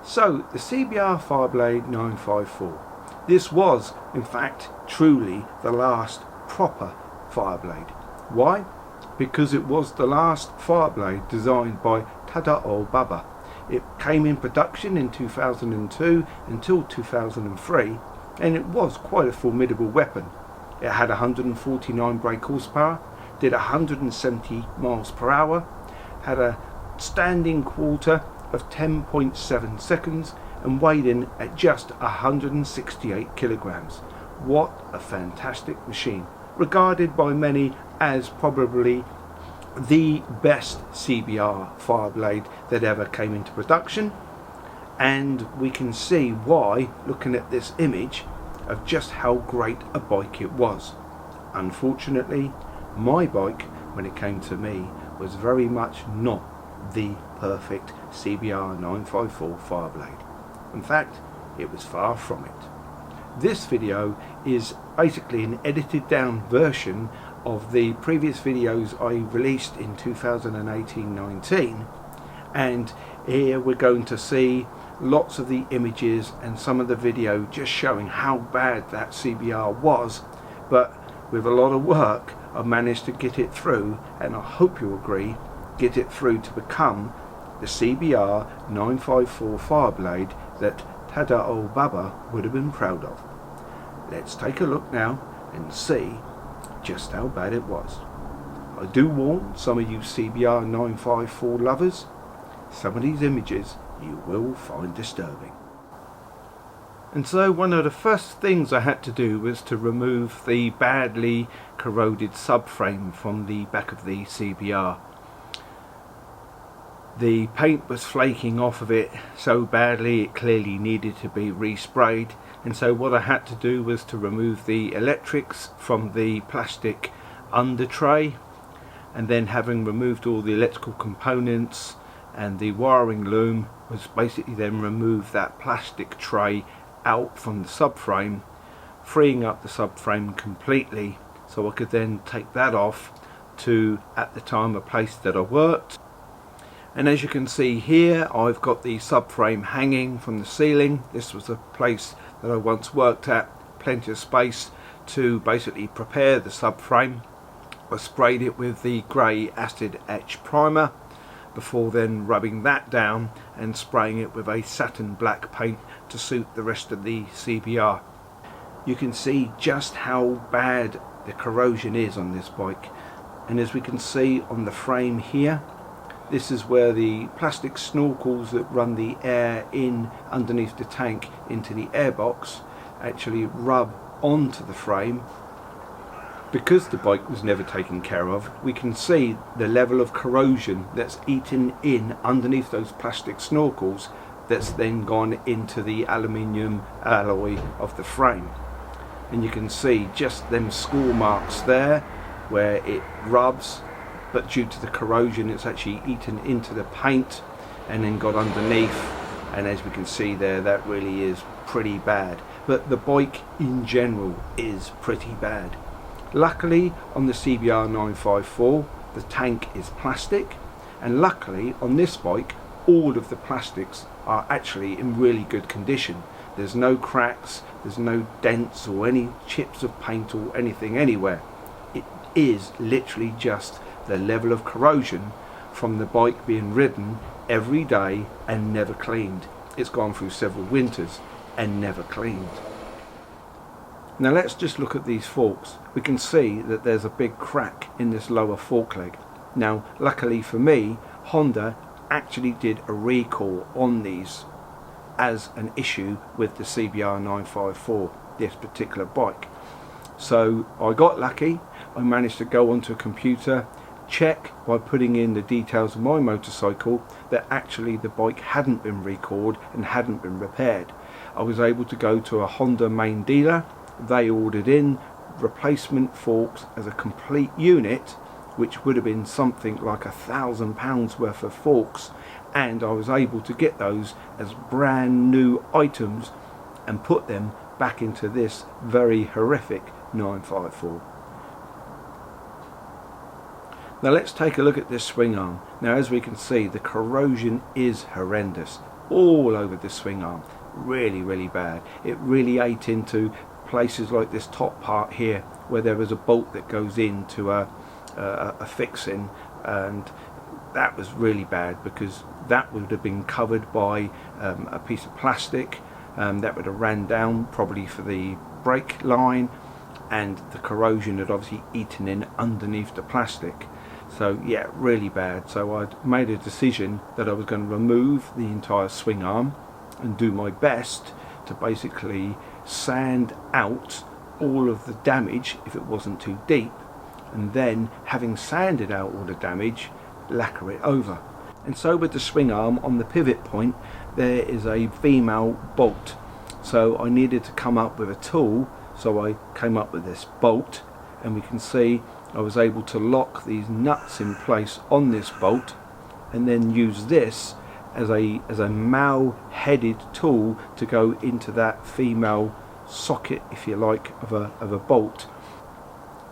So the CBR Fireblade 954. This was in fact truly the last proper Fireblade. Why? Because it was the last Fireblade designed by Tadao Baba. It came in production in 2002 until 2003, and it was quite a formidable weapon. It had 149 brake horsepower, did 170 miles per hour, had a standing quarter of 10.7 seconds and weighed in at just 168 kilograms. What a fantastic machine, regarded by many as probably the best CBR Fireblade that ever came into production, and we can see why looking at this image of just how great a bike it was. Unfortunately, my bike, when it came to me, was very much not the perfect CBR 954 Fireblade. In fact, it was far from it. This video is basically an edited down version of the previous videos I released in 2018-19, and here we're going to see lots of the images and some of the video just showing how bad that CBR was, but with a lot of work I managed to get it through, and I hope you'll agree, get it through to become the CBR 954 Fireblade that Tadao Baba would have been proud of. Let's take a look now and see just how bad it was. I do warn some of you CBR 954 lovers, some of these images you will find disturbing. And so one of the first things I had to do was to remove the badly corroded subframe from the back of the CBR. The paint was flaking off of it so badly it clearly needed to be resprayed, and so what I had to do was to remove the electrics from the plastic under tray, and then having removed all the electrical components and the wiring loom, was basically then remove that plastic tray out from the subframe, freeing up the subframe completely so I could then take that off to, at the time, a place that I worked. And as you can see here, I've got the subframe hanging from the ceiling. This was a place that I once worked at, plenty of space to basically prepare the subframe. I sprayed it with the grey acid etch primer before then rubbing that down and spraying it with a satin black paint to suit the rest of the CBR. You can see just how bad the corrosion is on this bike, and as we can see on the frame here, this is where the plastic snorkels that run the air in underneath the tank into the airbox actually rub onto the frame. Because the bike was never taken care of, we can see the level of corrosion that's eaten in underneath those plastic snorkels that's then gone into the aluminium alloy of the frame. And you can see just them score marks there where it rubs, but due to the corrosion it's actually eaten into the paint and then got underneath, and as we can see there, that really is pretty bad. But the bike in general is pretty bad. Luckily on the CBR 954 the tank is plastic, and luckily on this bike all of the plastics are actually in really good condition. There's no cracks, there's no dents or any chips of paint or anything anywhere. It is literally just the level of corrosion from the bike being ridden every day and never cleaned. It's gone through several winters and never cleaned. Now let's just look at these forks. We can see that there's a big crack in this lower fork leg. Now luckily for me, Honda actually did a recall on these as an issue with the CBR 954, this particular bike. So I got lucky. I managed to go onto a computer, check by putting in the details of my motorcycle that actually the bike hadn't been recalled and hadn't been repaired. I was able to go to a Honda main dealer. They ordered in replacement forks as a complete unit, which would have been something like £1,000 worth of forks, and I was able to get those as brand new items and put them back into this very horrific 954. Now let's take a look at this swing arm. Now as we can see, the corrosion is horrendous. all over the swing arm. Really bad. It really ate into places like this top part here, where there was a bolt that goes into a fixing, and that was really bad, because that would have been covered by a piece of plastic that would have ran down probably for the brake line, and the corrosion had obviously eaten in underneath the plastic. So yeah, really bad. So I'd made a decision that I was going to remove the entire swing arm and do my best to basically sand out all of the damage if it wasn't too deep, and then, having sanded out all the damage, lacquer it over. And so with the swing arm, on the pivot point there is a female bolt, so I needed to come up with a tool. So I came up with this bolt, and we can see I was able to lock these nuts in place on this bolt, and then use this as a male headed tool to go into that female socket, if you like, of a bolt.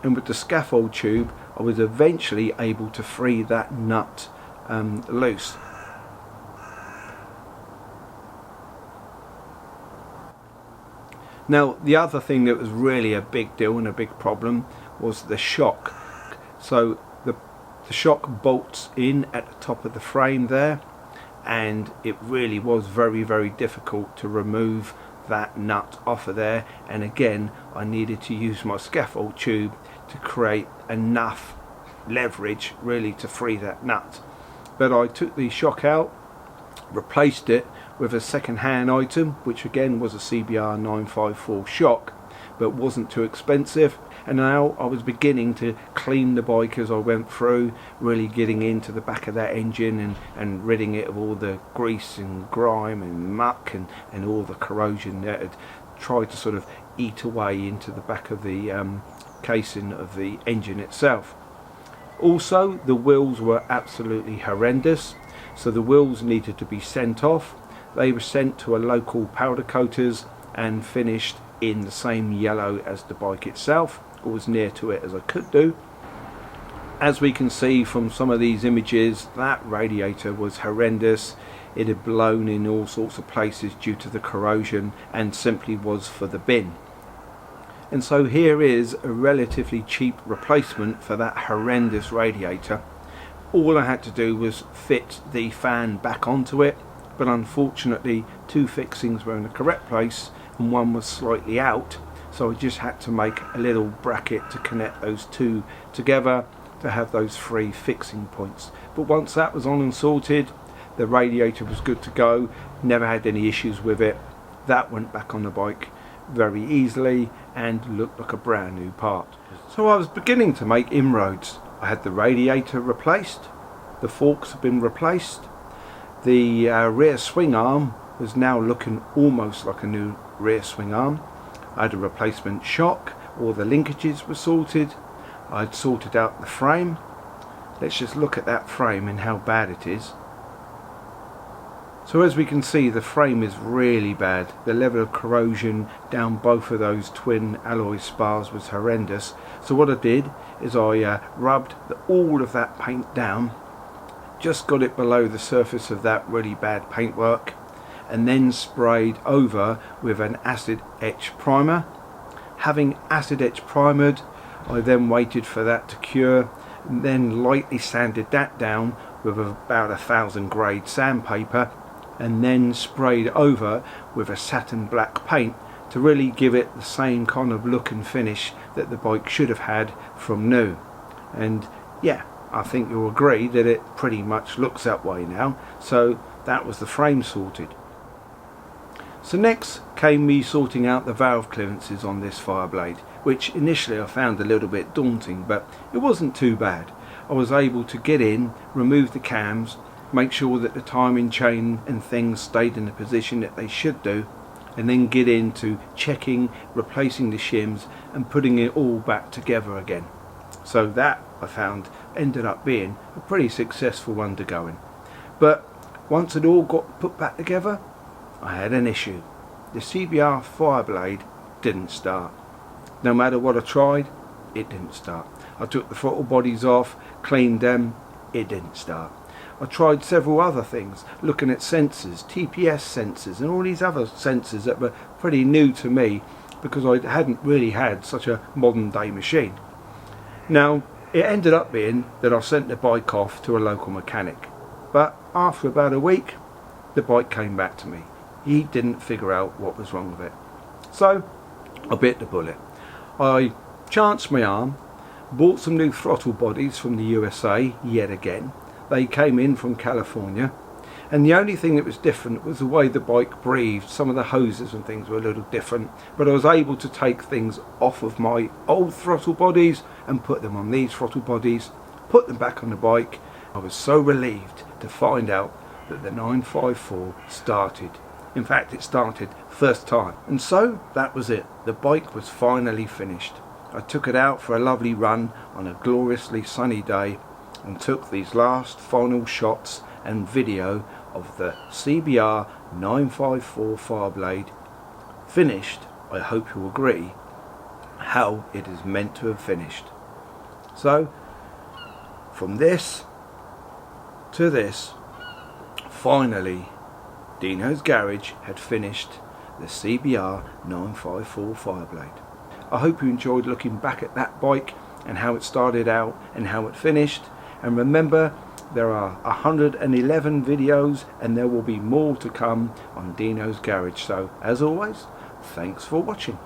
And with the scaffold tube I was eventually able to free that nut loose. Now the other thing that was really a big deal and a big problem was the shock. So the shock bolts in at the top of the frame there, and it really was very difficult to remove that nut off of there. And again, I needed to use my scaffold tube to create enough leverage really to free that nut. But I took the shock out, replaced it with a second-hand item, which again was a CBR 954 shock, but wasn't too expensive. And now I was beginning to clean the bike as I went through, really getting into the back of that engine and ridding it of all the grease and grime and muck and all the corrosion that had tried to sort of eat away into the back of the casing of the engine itself. Also, the wheels were absolutely horrendous, so the wheels needed to be sent off. They were sent to a local powder coaters and finished in the same yellow as the bike itself, or as near to it as I could do. As we can see from some of these images, that radiator was horrendous. It had blown in all sorts of places due to the corrosion and simply was for the bin. And so here is a relatively cheap replacement for that horrendous radiator. All I had to do was fit the fan back onto it, but unfortunately two fixings were in the correct place and one was slightly out, so I just had to make a little bracket to connect those two together to have those 3 fixing points. But once that was on and sorted, the radiator was good to go, never had any issues with it. That went back on the bike very easily and looked like a brand new part. So I was beginning to make inroads. I had the radiator replaced, the forks had been replaced, the rear swing arm was now looking almost like a new rear swing arm. I had a replacement shock, all the linkages were sorted, I'd sorted out the frame. Let's just look at that frame and how bad it is. So as we can see, the frame is really bad. The level of corrosion down both of those twin alloy spars was horrendous. So what I did is I rubbed all of that paint down, just got it below the surface of that really bad paintwork, and then sprayed over with an acid etch primer. Having acid etch primered, I then waited for that to cure, and then lightly sanded that down with about 1000 grade sandpaper, and then sprayed over with a satin black paint to really give it the same kind of look and finish that the bike should have had from new. And yeah, I think you'll agree that it pretty much looks that way now. So that was the frame sorted. So next came me sorting out the valve clearances on this Fireblade, which initially I found a little bit daunting, but it wasn't too bad. I was able to get in, remove the cams, make sure that the timing chain and things stayed in the position that they should do, and then get into checking, replacing the shims and putting it all back together again. So that, I found, ended up being a pretty successful undergoing. But once it all got put back together, I had an issue. The CBR Fireblade didn't start. No matter what I tried, it didn't start. I took the throttle bodies off, cleaned them, it didn't start. I tried several other things, looking at sensors, TPS sensors and all these other sensors that were pretty new to me because I hadn't really had such a modern day machine. Now it ended up being that I sent the bike off to a local mechanic, but after about a week the bike came back to me. He didn't figure out what was wrong with it. So I bit the bullet. I chanced my arm, bought some new throttle bodies from the USA yet again. They came in from California, and the only thing that was different was the way the bike breathed. Some of the hoses and things were a little different, but I was able to take things off of my old throttle bodies and put them on these throttle bodies, put them back on the bike. I was so relieved to find out that the 954 started. In fact, it started first time. And so that was it. The bike was finally finished. I took it out for a lovely run on a gloriously sunny day and took these last final shots and video of the CBR 954 Fireblade finished. I hope you'll agree how it is meant to have finished. So from this to this, finally Dino's Garage had finished the CBR 954 Fireblade. I hope you enjoyed looking back at that bike and how it started out and how it finished. And remember, there are 111 videos and there will be more to come on Dino's Garage. So as always, thanks for watching.